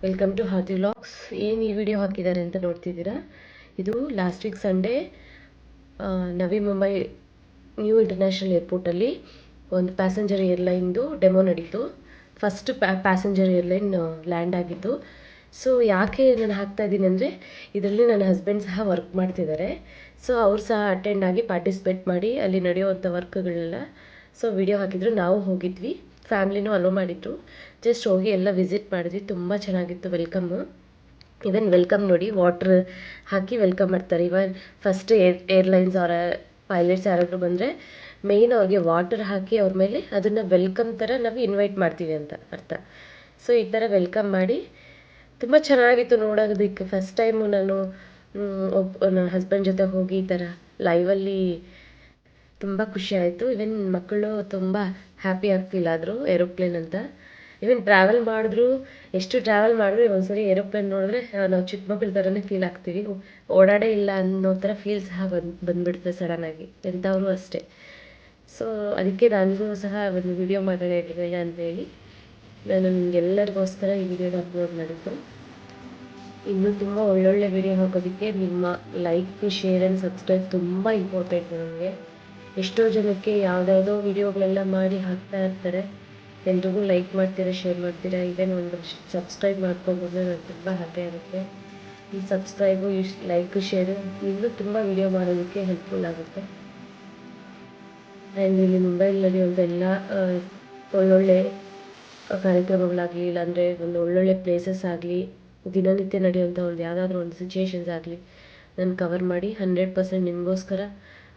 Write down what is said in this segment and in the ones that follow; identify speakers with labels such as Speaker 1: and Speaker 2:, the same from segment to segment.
Speaker 1: Welcome to ಹಾದಿ vlogs. ಏನು ಈ ವಿಡಿಯೋ ಹಾಕಿದ್ದಾರೆ ಅಂತ ನೋಡ್ತಿದ್ದೀರಾ? ಇದು ಲಾಸ್ಟ್ ವೀಕ್ ಸಂಡೇ ನವಿ ಮುಂಬೈ ನ್ಯೂ ಇಂಟರ್ನ್ಯಾಷನಲ್ ಏರ್ಪೋರ್ಟಲ್ಲಿ ಒಂದು ಪ್ಯಾಸೆಂಜರ್ ಏರ್ಲೈನ್ದು ಡೆಮೋ ನಡೀತು. ಫಸ್ಟ್ ಪ್ಯಾಸೆಂಜರ್ ಏರ್ಲೈನ್ ಲ್ಯಾಂಡ್ ಆಗಿತ್ತು. ಸೊ ಯಾಕೆ ನಾನು ಹಾಕ್ತಾ ಇದ್ದೀನಿ ಅಂದರೆ, ಇದರಲ್ಲಿ ನನ್ನ ಹಸ್ಬೆಂಡ್ ಸಹ ವರ್ಕ್ ಮಾಡ್ತಿದ್ದಾರೆ. ಸೊ ಅವ್ರು ಸಹ ಅಟೆಂಡ್ ಆಗಿ ಪಾರ್ಟಿಸಿಪೇಟ್ ಮಾಡಿ ಅಲ್ಲಿ ನಡೆಯುವಂಥ ವರ್ಕ್ಗಳೆಲ್ಲ ಸೊ ವಿಡಿಯೋ ಹಾಕಿದ್ರು. ನಾವು ಹೋಗಿದ್ವಿ, ಫ್ಯಾಮ್ಲಿನೂ ಅಲೋ ಮಾಡಿದ್ರು. ಜಸ್ಟ್ ಹೋಗಿ ಎಲ್ಲ ವಿಸಿಟ್ ಮಾಡಿದ್ವಿ. ತುಂಬ ಚೆನ್ನಾಗಿತ್ತು ವೆಲ್ಕಮ್ಮು. ಇವನ್ ವೆಲ್ಕಮ್ ನೋಡಿ, ವಾಟ್ರ್ ಹಾಕಿ ವೆಲ್ಕಮ್ ಮಾಡ್ತಾರೆ. ಇವನ್ ಫಸ್ಟ್ ಏರ್ಲೈನ್ಸ್ ಅವರ ಪೈಲಟ್ಸ್ ಯಾರಾದರೂ ಬಂದರೆ ಮೇಯ್ನ್ ಅವ್ರಿಗೆ ವಾಟರ್ ಹಾಕಿ ಅವ್ರ ಮೇಲೆ ಅದನ್ನು ವೆಲ್ಕಮ್ ಥರ ನಾವು ಇನ್ವೈಟ್ ಮಾಡ್ತೀವಿ ಅಂತ ಅರ್ಥ. ಸೊ ಈ ಥರ ವೆಲ್ಕಮ್ ಮಾಡಿ ತುಂಬ ಚೆನ್ನಾಗಿತ್ತು ನೋಡೋದಕ್ಕೆ. ಫಸ್ಟ್ ಟೈಮು ನಾನು ನನ್ನ ಹಸ್ಬೆಂಡ್ ಜೊತೆ ಹೋಗಿ ಈ ಥರ ಲೈವಲ್ಲಿ ತುಂಬ ಖುಷಿ ಆಯಿತು. ಇವನ್ ಮಕ್ಕಳು ತುಂಬ ಹ್ಯಾಪಿಯಾಗಿ ಫೀಲ್ ಆದರು ಏರೋಪ್ಲೇನ್ ಅಂತ. ಇವನ್ ಟ್ರಾವೆಲ್ ಮಾಡಿದ್ರು, ಎಷ್ಟು ಟ್ರಾವೆಲ್ ಮಾಡಿದ್ರು ಒಂದ್ಸರಿ ಏರೋಪ್ಲೇನ್ ನೋಡಿದ್ರೆ ನಾವು ಚಿಕ್ಕ ಮಕ್ಕಳ ಥರನೇ ಫೀಲ್ ಆಗ್ತೀವಿ. ಓಡಾಡೇ ಇಲ್ಲ ಅನ್ನೋ ಥರ ಫೀಲ್ ಸಹ ಬಂದುಬಿಡುತ್ತೆ ಸಡನ್ನಾಗಿ, ಎಂಥವರು ಅಷ್ಟೇ. ಸೊ ಅದಕ್ಕೆ ನನಗೂ ಸಹ ಒಂದು ವಿಡಿಯೋ ಮಾಡೋಣ ಅಂತೇಳಿ ನಾನು ನಿಮಗೆಲ್ಲರಿಗೋಸ್ಕರ ಈ ವಿಡಿಯೋನ ಅಪ್ಲೋಡ್ ಮಾಡಿದ್ದು. ಇನ್ನೂ ತುಂಬ ಒಳ್ಳೊಳ್ಳೆ ವಿಡಿಯೋ ಹಾಕೋದಕ್ಕೆ ನಿಮ್ಮ ಲೈಕ್, ಶೇರ್ ಆ್ಯಂಡ್ ಸಬ್ಸ್ಕ್ರೈಬ್ ತುಂಬ ಇಂಪಾರ್ಟೆಂಟ್ ನನಗೆ. ಎಷ್ಟೋ ಜನಕ್ಕೆ ಯಾವುದ್ಯಾವುದೋ ವಿಡಿಯೋಗಳೆಲ್ಲ ಮಾಡಿ ಹಾಕ್ತಾ ಇರ್ತಾರೆ, ಎಲ್ರಿಗೂ ಲೈಕ್ ಮಾಡ್ತೀರಾ, ಶೇರ್ ಮಾಡ್ತೀರಾ, ಇದೇನು ಒಂದು ಸಬ್ಸ್ಕ್ರೈಬ್ ಮಾಡ್ಕೊಬೋದು. ನನಗೆ ತುಂಬ ಹ್ಯಾಪಿ ಆಗುತ್ತೆ. ಈ ಸಬ್ಸ್ಕ್ರೈಬು, ಲೈಕ್, ಶೇರು ಇನ್ನೂ ತುಂಬ ವಿಡಿಯೋ ಮಾಡೋದಕ್ಕೆ ಹೆಲ್ಪ್ಫುಲ್ ಆಗುತ್ತೆ. ಆ್ಯಂಡ್ ಇಲ್ಲಿ ಮುಂಬೈಲಿ ನಡೆಯುವಂಥ ಎಲ್ಲ ಒಳ್ಳೊಳ್ಳೆ ಕಾರ್ಯಕ್ರಮಗಳಾಗಲಿ, ಇಲ್ಲಾಂದರೆ ಒಂದು ಒಳ್ಳೊಳ್ಳೆ ಪ್ಲೇಸಸ್ ಆಗಲಿ, ದಿನನಿತ್ಯ ನಡೆಯುವಂಥ ಒಂದು ಯಾವುದಾದ್ರೂ ಒಂದು ಸಿಚುವೇಶನ್ಸ್ ಆಗಲಿ ನಾನು ಕವರ್ ಮಾಡಿ 100% ನಿಮಗೋಸ್ಕರ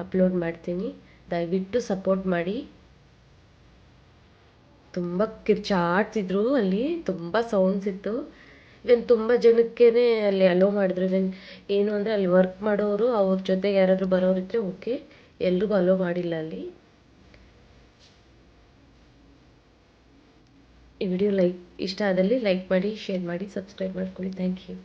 Speaker 1: ಅಪ್ಲೋಡ್ ಮಾಡ್ತೀನಿ. ದಯವಿಟ್ಟು ಸಪೋರ್ಟ್ ಮಾಡಿ. ತುಂಬ ಕಿರ್ಚಾಡ್ತಿದ್ರು, ಅಲ್ಲಿ ತುಂಬ ಸೌಂಡ್ಸ್ ಇತ್ತು. ಇವನ್ ತುಂಬ ಜನಕ್ಕೇ ಅಲ್ಲಿ ಅಲೋ ಮಾಡಿದ್ರು. ಇವನ್ ಏನು ಅಂದರೆ ಅಲ್ಲಿ ವರ್ಕ್ ಮಾಡೋರು ಅವ್ರ ಜೊತೆಗೆ ಯಾರಾದರೂ ಬರೋರಿದ್ದರೆ ಓಕೆ, ಎಲ್ರಿಗೂ ಅಲೋ ಮಾಡಿಲ್ಲ ಅಲ್ಲಿ. ಈ ವಿಡಿಯೋ ಇಷ್ಟ ಆದಲ್ಲಿ ಲೈಕ್ ಮಾಡಿ, ಶೇರ್ ಮಾಡಿ, ಸಬ್ಸ್ಕ್ರೈಬ್ ಮಾಡ್ಕೊಳ್ಳಿ. Thank you.